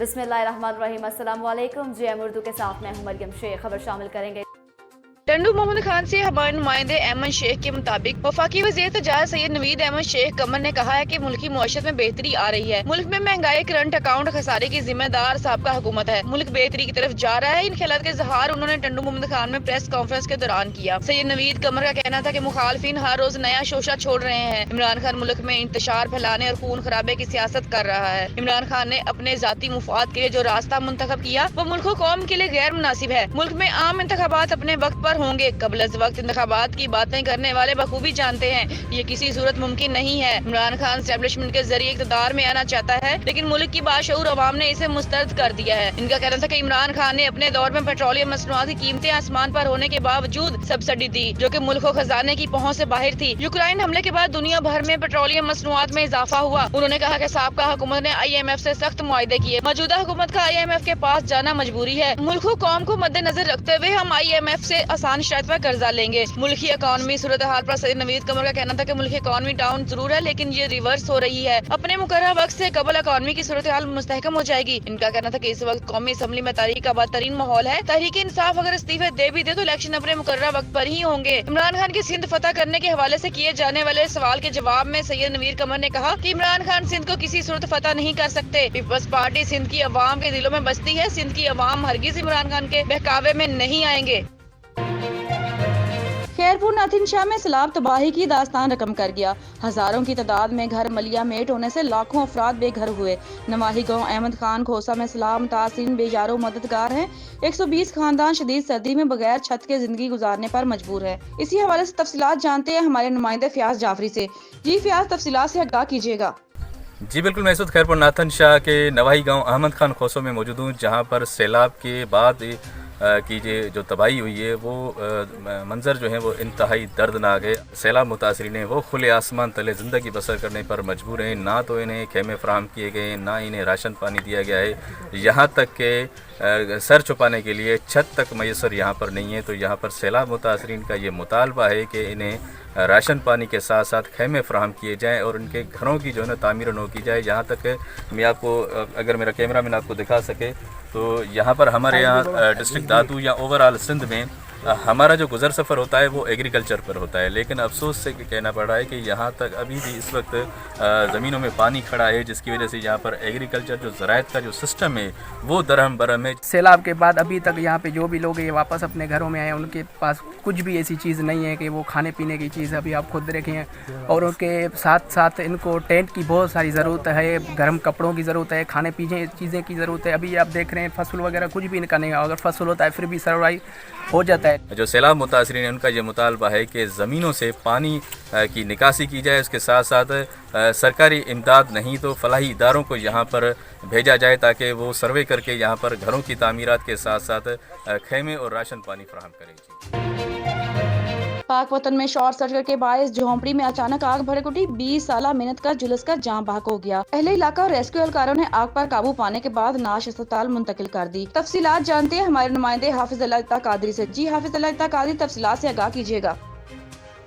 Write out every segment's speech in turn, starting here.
बिस्मिल्लाहिर्रहमानिर्रहीम। अस्सलाम वालेकुम। GM उर्दू के साथ मैं हूं मरियम शेख। खबर शामिल करेंगे। टंडू मोहम्मद खान से हमारे नुमाइंदे अहमद शेख के मुताबिक वफाकी वज़ीर तजारत सैयद नवीद अहमद शेख कमर ने कहा है कि मुल्की मुआशरत में बेहतरी आ रही है। मुल्क में महंगाई, करंट अकाउंट खसारे की जिम्मेदार साबका हुकूमत है। मुल्क बेहतरी की तरफ जा रहा है। इन ख्यालात का इजहार उन्होंने टंडू मोहम्मद खान में प्रेस कॉन्फ्रेंस के दौरान किया। सैयद नवीद कमर का कहना था कि मुखालफिन हर रोज नया शोशा छोड़ रहे हैं। इमरान खान मुल्क में इंतशार फैलाने और खून खराबे की सियासत कर रहा है। इमरान खान ने अपने जाती मुफाद के लिए जो रास्ता मुंतखब किया वो मुल्क व कौम के लिए गैर मुनासिब है। मुल्क में आम इंतखाबात अपने वक्त पर होंगे। कबल वक्त इंतखाबात की बातें करने वाले बखूबी जानते हैं ये किसी सूरत मुमकिन नहीं है। इमरान खान एस्टेब्लिशमेंट के जरिए इक़्तिदार में आना चाहता है, लेकिन मुल्क की बाशऊर अवाम ने इसे मुस्तरद कर दिया है। इनका कहना था कि इमरान खान ने अपने दौर में पेट्रोलियम मसनूआत की कीमतें आसमान पर होने के बावजूद सब्सिडी दी, जो कि मुल्क को खजाने की पहुंच से बाहर थी। यूक्रेन हमले के बाद दुनिया भर में पेट्रोलियम मसनूआत में इजाफा हुआ। उन्होंने कहा कि साबका हुकूमत ने IMF से सख्त मुआहदे किए। मौजूदा हुकूमत का IMF के पास जाना मजबूरी है। मुल्क को कौम को मद्देनजर रखते हुए हम IMF से आसान शर्त पर कर्जा लेंगे। मुल्क की इकॉनमी सूरत हाल पर सैयद नवीद कमर का कहना था कि मुल्क की इकॉनमी डाउन जरूर है, लेकिन ये रिवर्स हो रही है। अपने मुकर्रर वक्त से कबल इकॉनमी की सूरत हाल मुस्तहकम हो जाएगी। इनका कहना था कि इस वक्त कौमी असम्बली में तारीख का बदतरीन माहौल है। तहरीक इंसाफ अगर इस्तीफे दे भी दे तो इलेक्शन अपने मुकर्रर वक्त पर ही होंगे। इमरान खान की सिंध फतह करने के हवाले से किए जाने वाले सवाल के जवाब में सैयद नवीद कमर ने कहा कि इमरान खान सिंध को किसी सूरत फतह नहीं कर सकते। पीपल्स पार्टी सिंध की अवाम के दिलों में बसती है। सिंध की अवाम हरगिज इमरान खान के बहकावे में नहीं आएंगे। खैरपुर नाथिन शाह में सैलाब तबाही की दास्तान रकम कर गया। हजारों की तादाद में घर मलिया मेट होने से लाखों अफराद बेघर हुए। नवाही गांव अहमद खान खोसा में सैलाब मुतासिरीन बेजारो मददगार हैं। 120 खानदान शदीद सर्दी में बगैर छत के जिंदगी गुजारने पर मजबूर है। इसी हवाले से तफसीलात जानते हैं हमारे नुमाइंदे फयाज जाफरी से। जी फयाज, तफसीलात से आगाह कीजिएगा। जी बिल्कुल, मैं इस वक्त खैरपुर नाथन शाह के नवाही गांव अहमद खान खोसों में मौजूद हूँ, जहाँ पर सैलाब के बाद की जो तबाही हुई है वो मंज़र जो है वो इंतहाई दर्दनाक है। सैलाब मुतासरीन हैं वो खुले आसमान तले ज़िंदगी बसर करने पर मजबूर हैं। ना तो इन्हें खेमे फराहम किए गए, ना इन्हें राशन पानी दिया गया है। यहाँ तक के सर छुपाने के लिए छत तक मैसर यहाँ पर नहीं है। तो यहाँ पर सैलाब मुतासरीन का ये मुतालबा है कि इन्हें राशन पानी के साथ साथ खेमे फराहम किए जाएँ और उनके घरों की जो है ना तामीर नौ की जाए। यहाँ तक मैं आपको, अगर मेरा कैमरा मैन आपको दिखा सके, तो यहाँ पर हमारे यहाँ डिस्ट्रिक्ट दादू या ओवरऑल सिंध में हमारा जो गुज़र सफ़र होता है वो एग्रीकल्चर पर होता है, लेकिन अफसोस से कहना पड़ रहा है कि यहाँ तक अभी भी इस वक्त ज़मीनों में पानी खड़ा है, जिसकी वजह से यहाँ पर एग्रीकल्चर जो ज़राअत का जो सिस्टम है वो दरहम बरहम है। सैलाब के बाद अभी तक यहाँ पे जो भी लोग ये वापस अपने घरों में आए उनके पास कुछ भी ऐसी चीज़ नहीं है कि वो खाने पीने की चीज़ अभी आप खुद देखें, और उनके साथ साथ इनको टेंट की बहुत सारी ज़रूरत है, गर्म कपड़ों की ज़रूरत है, खाने पीने चीज़ें की ज़रूरत है। अभी आप देख रहे हैं फसल वगैरह कुछ भी इनका नहीं है, अगर फसल होता है फिर भी सर्वाइव हो जाता है। जो सैलाब मुतासरीन है उनका ये मुतालबा है कि ज़मीनों से पानी की निकासी की जाए, उसके साथ साथ सरकारी इमदाद नहीं तो फलाही इदारों को यहाँ पर भेजा जाए ताकि वो सर्वे करके यहाँ पर घरों की तामीरात के साथ साथ खेमे और राशन पानी फराहम करें। पाक वतन में शॉर्ट सर्किट के बायस झोंपड़ी में अचानक आग भड़क उठी। 20 साल मेहनत का जुलस का जाम बहक हो गया। अहले इलाका और रेस्क्यू एहलकारों ने आग पर काबू पाने के बाद नाश अस्पताल मुंतकिल कर दी। तफसीलात जानते हैं हमारे नुमाइंदे हाफिज अल्लाह कादरी से। जी हाफिज अल्लाह कादरी, तफसीलात से आगाह कीजिएगा।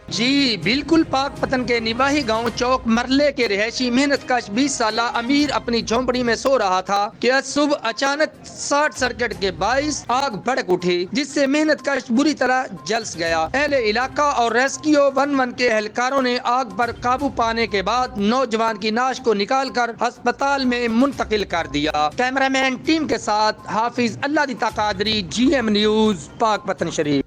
जी बिल्कुल, पाक पतन के निवाही गांव चौक मरले के रिहायशी मेहनत कश 20 साल अमीर अपनी झोंपड़ी में सो रहा था कि आज सुबह अचानक शॉर्ट सर्किट के बाइस आग भड़क उठी, जिससे मेहनत कश बुरी तरह जल गया। अहले इलाका और रेस्क्यू 11 के एहलकारों ने आग पर काबू पाने के बाद नौजवान की नाश को निकालकर अस्पताल में मुंतकिल कर दिया। कैमरामैन टीम के साथ हाफिज अल्लाह कादरी, GM न्यूज, पाक पतन शरीफ।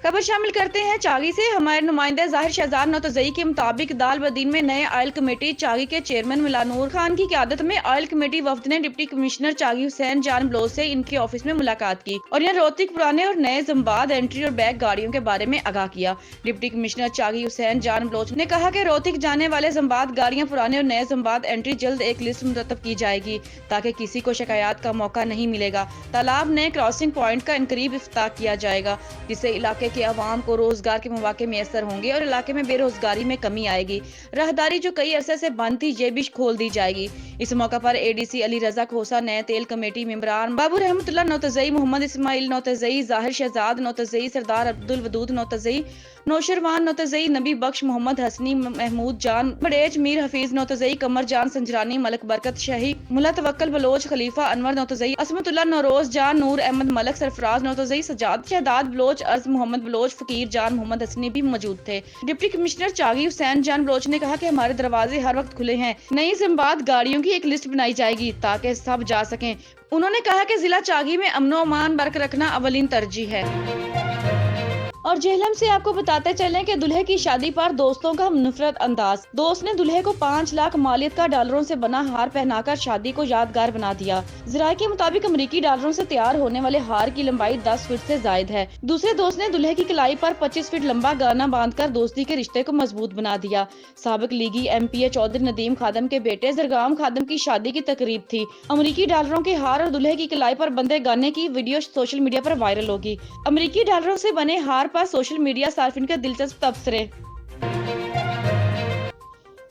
खबर शामिल करते हैं चागी से। हमारे नुमाइंदे जाहिर शहजाद नौतज़ई के मुताबिक दाल बदीन में नए ऑयल कमेटी चागी के चेयरमैन मिलानूर खान की क़यादत में ऑयल कमेटी वफ्द ने डिप्टी कमिश्नर चागी हुसैन जान बलोच से इनके ऑफिस में मुलाकात की और यह रोहतक पुराने और नए जम्बाद एंट्री और बैक गाड़ियों के बारे में आगाह किया। डिप्टी कमिश्नर चागी हुसैन जान बलोच ने कहा कि रोहतक जाने वाले जम्बाद गाड़ियां पुराने और नए जम्बाद एंट्री जल्द एक लिस्ट मुरतब की जाएगी ताकि किसी को शिकायत का मौका नहीं मिलेगा। तालाब नए क्रॉसिंग पॉइंट का इनकरीब इफ्ताह किया जाएगा, जिससे इलाके के अवाम को रोजगार के मौके मैसर होंगे और इलाके में बेरोजगारी में कमी आएगी। राहदारी जो कई अरसे से बंद थी ये भी खोल दी जाएगी। इस मौका पर ADC अली रजा खोसा, नए तेल कमेटी मेंबरान बाबू रहमतुल्लाह नौतज़ई, मोहम्मद इस्माइल नौतज़ई, जाहिर शहजाद नौतज़ई, सरदार अब्दुल वदूद नौतज़ई, नौशरवान नौतज़ई, नबी बख्श, मोहम्मद हसनी, महमूद जान बड़ेज, मीर हफीज नौतज़ई, कमर जान संजरानी, मलक बरकत शाही, मुला तवक्कल बलोच, खलीफा अनवर नौतज़ई, असमतुल्लाह नौरोज जान, नूर अहमद मलक, सरफराज नौतज़ई, सजाद शहदाद बलोच, अर्ज मोहम्मद बलोच, फकीर जान मोहम्मद हसनी भी मौजूद थे। डिप्टी कमिश्नर चागी हुसैन जान बलोच ने कहा कि हमारे दरवाजे हर वक्त खुले हैं। नई सिमबाद गाड़ियों की एक लिस्ट बनाई जाएगी ताकि सब जा सकें। उन्होंने कहा कि जिला चागी में अमनो अमान बरकरार रखना अवलीन तरजीह है। और जेहलम से आपको बताते चलें कि दुल्हे की शादी पर दोस्तों का नफरत अंदाज। दोस्त ने दुल्हे को 5 लाख मालियत का डॉलरों से बना हार पहनाकर शादी को यादगार बना दिया। ज़राए के मुताबिक अमरीकी डॉलरों से तैयार होने वाले हार की लंबाई 10 फीट से जायद है। दूसरे दोस्त ने दुल्हे की कलाई पर 25 फीट लंबा गाना बांधकर दोस्ती के रिश्ते को मजबूत बना दिया। साबिक लीगी MPA चौधरी नदीम खादम के बेटे जरगाम खादम की शादी की तकरीब थी। अमरीकी डॉलरों के हार और दुल्हे की कलाई पर बंधे गाने की वीडियो सोशल मीडिया पर वायरल होगी। अमरीकी डॉलरों से बने हार पर सोशल मीडिया सार्फिन के दिलचस्प तबसरे।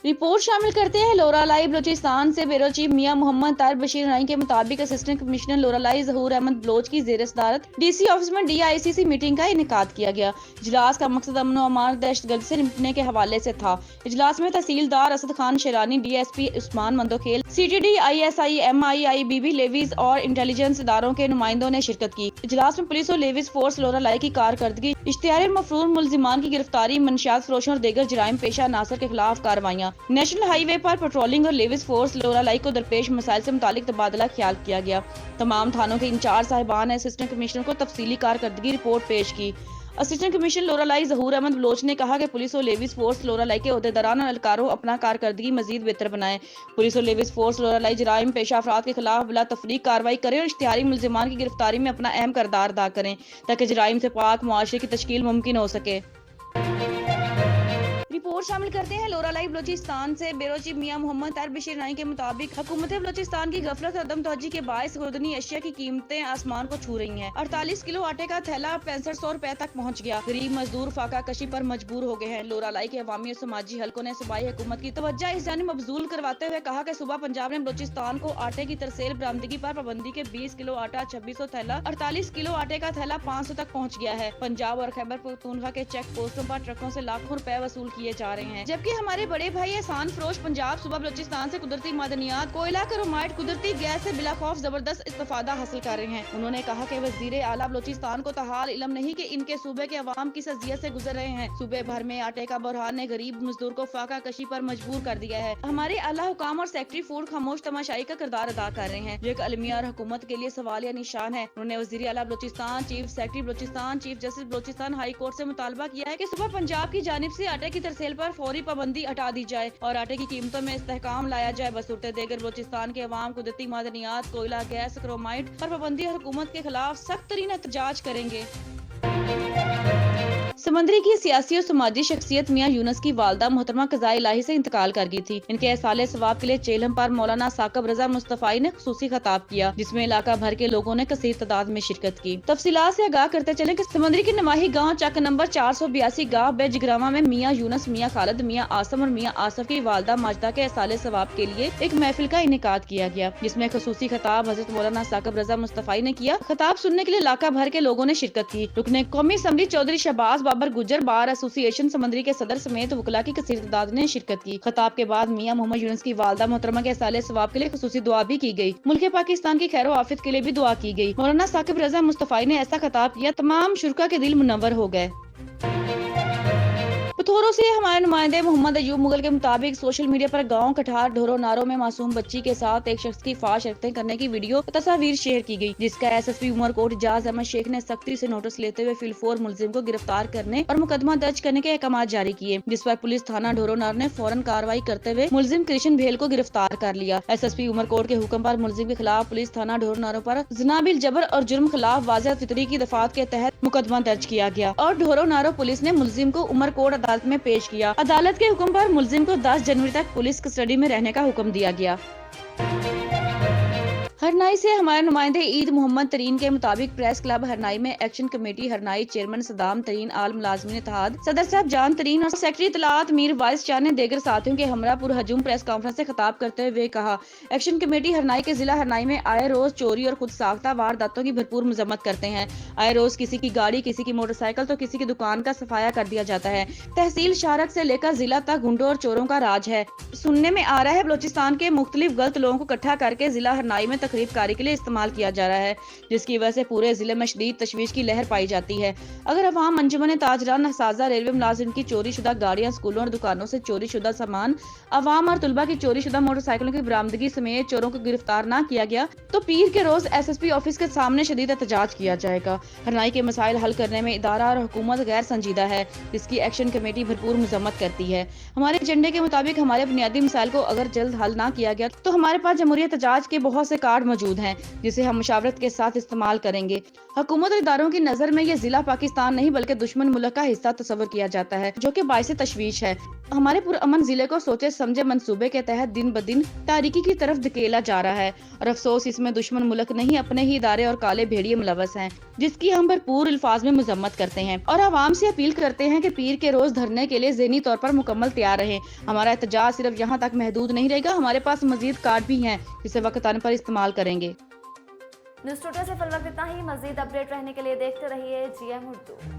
रिपोर्ट शामिल करते हैं लोरालाई बलोचिस्तान से ब्यूरो चीफ मियां मोहम्मद तार बशीर नाई के मुताबिक असिस्टेंट कमिश्नर लोरालाई ज़हूर अहमद बलोच की ज़ेर सदारत DC ऑफिस में DICC मीटिंग का इनेकाद किया गया। इजलास का मकसद अमन व अमान दहशतगर्दी से निपटने के हवाले से था। इजलास में तहसीलदार Asad Khan शेरानी, DSP Usman Mandokhel, CTD ISI MIIBB levies और इंटेलिजेंस इदारों के नुमाइंदों ने शिरकत की। इजलास में पुलिस और लेवीज फोर्स लोरालाई की कारकर्दगी, इश्तिहार मफरूर मुलजिमान की गिरफ्तारी, मनशियात फरोशों और दीगर जराइम पेशा अनासर के खिलाफ कार्रवाइयाँ, नेशनल हाईवे पर पेट्रोलिंग और लेविस फोर्स लोरालाई को दरपेश मसाइल से मुतालिक तबादला ख्याल किया गया। तमाम थानों के इंचार्ज साहिबान ने असिस्टेंट कमिश्नर को तफसीली कारकर्दगी रिपोर्ट पेश की। असिस्टेंट कमिश्नर लोरालाई ज़हूर अहमद बलोच ने कहा कि पुलिस और लेविस फोर्स लोरालाई के ओहदेदारान और एहलकारों अपना कारकर्दगी मजीद बेहतर बनाएं। पुलिस और लेविस फोर्स लोरालाई जराइम पेशा अफराद के खिलाफ बिला तफरीक कार्रवाई करें और इश्तिहारी मुलजिमान की गिरफ्तारी में अपना अहम किरदार अदा करें ताकि जराइम से पाक मुआशरे की तश्कील मुमकिन हो सके। रिपोर्ट शामिल करते हैं लोरालाई बलोचिस्तान से ब्यूरो चीफ मियां मोहम्मद तार बशीर नाई के मुताबिक हुकूमत बलोचिस्तान की गफलत और अदम तवज्जुही के बायस खुर्दनी अशिया की कीमतें आसमान को छू रही हैं। 48 किलो आटे का थैला 6500 रुपए तक पहुंच गया। गरीब मजदूर फाका कशी पर मजबूर हो गए हैं। लोरालाई के अवामी और समाजी हलकों ने सूबाई हुकूमत की तवज्जो इस जानिब मबजूल करवाते हुए कहा कि सूबा पंजाब ने बलोचिस्तान को आटे की तरसेल बरामदगी पर पाबंदी के 20 किलो आटा 2600 थैला, 48 किलो आटे का थैला 500 तक पहुँच गया है। पंजाब और खैबर पख्तूनख्वा के चेक पोस्टों पर ट्रकों से लाखों रुपए वसूल किए जा रहे हैं, जबकि हमारे बड़े भाई एहसान फरोश पंजाब सूबा बलोचिस्तान से कुदरती मादनियात, कोयला, क्रोमाइट, कुदरती गैस से बिला खौफ जबरदस्त इस्तिफादा हासिल कर रहे हैं। उन्होंने कहा कि वजीर आला बलोचिस्तान को ताहाल इल्म नहीं कि इनके सूबे के अवाम किस अजियत से गुजर रहे हैं। सूबे भर में आटे का बहरान ने गरीब मजदूर को फाका कशी पर मजबूर कर दिया है। हमारे आला हुकाम और सेक्रेटरी फूड खामोश तमाशाई का किरदार अदा कर रहे हैं, जो एक अलमिया और हुकूमत के लिए सवाल या निशान है। उन्होंने वजीर आला Balochistan, chief secretary Balochistan, chief justice Balochistan high court से मुतालबा किया है कि सूबा पंजाब की जानिब से आटे की तरसेल पर फौरी पाबंदी हटा दी जाए और आटे की कीमतों में इस्तेहकाम लाया जाए। बसूरते देगर बलोचिस्तान के अवाम कुदरती मादनियात, कोयला, गैस, क्रोमाइट पर पाबंदी और हुकूमत के खिलाफ सख्त तरीन एहतजाज करेंगे। समंदरी की सियासी और समाजी शख्सियत मियां यूनुस की वालदा मोहतरमा कज़ाए इलाही से इंतकाल कर गई थी। इनके एहसाले सवाब के लिए चेलम पर मौलाना साकब रजा मुस्तफाई ने खुसूसी खिताब किया, जिसमें इलाका भर के लोगों ने कसीर तादाद में शिरकत की। तफसीलात से आगाह करते चले कि समंदरी के नवाही गांव चक नंबर 482 गांव बेजग्रामा में मियां यूनुस, मियां खालिद, मियां आसम और मियां आसफ की वालदा माजदा के एहसाले सवाब के लिए एक महफिल का इनेकाद किया गया, जिसमें खुसूसी खिताब हजरत मौलाना साकब रजा मुस्तफाई ने किया। खिताब सुनने के लिए इलाका भर के लोगों ने शिरकत की। रुकने कौमी असम्बली चौधरी शहबाज बाबर गुजर बार एसोसिएशन समंदरी के सदर समेत वकला की कसीर तादाद ने शिरकत की। खिताब के बाद मियां मोहम्मद यूनुस की वालदा मोहतरमा के साले सवाब के लिए खुसूसी दुआ भी की गई। मुल्क पाकिस्तान की खैर आफियत के लिए भी दुआ की गई। मौलाना साकिब रजा मुस्तफाई ने ऐसा खिताब किया, तमाम शुरका के दिल मुनव्वर हो गए। पथोरों से हमारे नुमाइंदे मोहम्मद अयूब मुगल के मुताबिक सोशल मीडिया पर गांव कठार ढोरो नारों में मासूम बच्ची के साथ एक शख्स की फाश हरकतें करने की वीडियो तस्वीर शेयर की गई, जिसका SSP उमरकोट इजाज अहमद शेख ने सख्ती से नोटिस लेते हुए फिलफोर मुलजिम को गिरफ्तार करने और मुकदमा दर्ज करने के अहकाम जारी किए, जिस पर पुलिस थाना ढोरो नार ने फौरन कार्रवाई करते हुए मुलजिम कृष्ण भेल को गिरफ्तार कर लिया। SSP उमरकोट के हुक्म पर मुलजिम के खिलाफ पुलिस थाना ढोरो नारों पर ज़नाबिल जबर और जुर्म खिलाफ वाज़ेह फितरी की दफात के तहत मुकदमा दर्ज किया गया और ढोरो नारो पुलिस ने मुलजिम को उमरकोट अदालत में पेश किया। अदालत के हुक्म पर मुलजिम को 10 जनवरी तक पुलिस कस्टडी में रहने का हुक्म दिया गया। हर हरनाई से हमारे नुमाइंदे ईद मोहम्मद तरीन के मुताबिक प्रेस क्लब हरनाई में action committee Harnai chairman Saddam तरीन, आल मुलाजमीन इत्तेहाद सदर साहब जान तरीन और सेक्रेटरी इत्तलात मीर वाइस शाह ने दीगर साथियों के हमरा पुरहजूम प्रेस कॉन्फ्रेंस से खिताब करते हुए कहा, एक्शन कमेटी हरनाई के जिला हरनाई में आए रोज चोरी और खुद साख्ता वारदातों की भरपूर मजम्मत करते हैं। आए रोज किसी की गाड़ी, किसी की मोटरसाइकिल तो किसी की दुकान का सफाया कर दिया जाता है। तहसील शारक से लेकर जिला तक गुंडों और चोरों का राज है। सुनने में आ रहा है बलोचिस्तान के मुख्तलिफ गलत लोगों को इकट्ठा करके जिला हरनाई में तकरीब कारी के लिए इस्तेमाल किया जा रहा है, जिसकी वजह से पूरे जिले में शदीद तशवीश की लहर पाई जाती है। अगर अवाम, अंजुमन ताजरान, नसाजा, रेलवे मुलाजिम की चोरी शुदा गाड़ियां, स्कूलों और दुकानों से चोरी शुदा सामान, अवाम और तुलबा की चोरी शुदा मोटरसाइकिलों की बरामदगी समेत चोरों को गिरफ्तार न किया गया तो पीर के रोज SSP ऑफिस के सामने शदीद एहतजाज किया जाएगा। हरनाई के मसाइल हल करने में इदारा और हुकूमत गैर संजीदा है, जिसकी एक्शन कमेटी भरपूर मजम्मत करती है। हमारे एजेंडे के मुताबिक हमारे बुनियादी मसाइल को अगर जल्द हल ना किया गया तो हमारे पास जमहूरी एहतजाज के बहुत से कार्ड मौजूद हैं, जिसे हम मुशावरत के साथ इस्तेमाल करेंगे। हुकूमत और इदारों की नजर में ये जिला पाकिस्तान नहीं बल्कि दुश्मन मुल्क का हिस्सा तस्वर किया जाता है, जो कि बाइस तशवीश है। हमारे पुरअमन जिले को सोचे समझे मंसूबे के तहत दिन ब दिन तारीकी की तरफ धकेला जा रहा है और अफसोस इसमें दुश्मन मुल्क नहीं, अपने ही इदारे और काले भेड़िए मुलवस हैं, जिसकी हम भरपूर अल्फाज में मजम्मत करते हैं और आवाम से अपील करते हैं कि पीर के रोज धरने के लिए ज़हनी तौर पर मुकम्मल तैयार रहें। हमारा एहतजाज सिर्फ यहाँ तक महदूद नहीं रहेगा, हमारे पास मजीद कार्ड भी हैं जिसे वक्त आने पर इस्तेमाल करेंगे। न्यूज़ स्टूडियो से फिलहाल इतना ही। मजीद अपडेट रहने के लिए देखते रहिए GM उर्दू।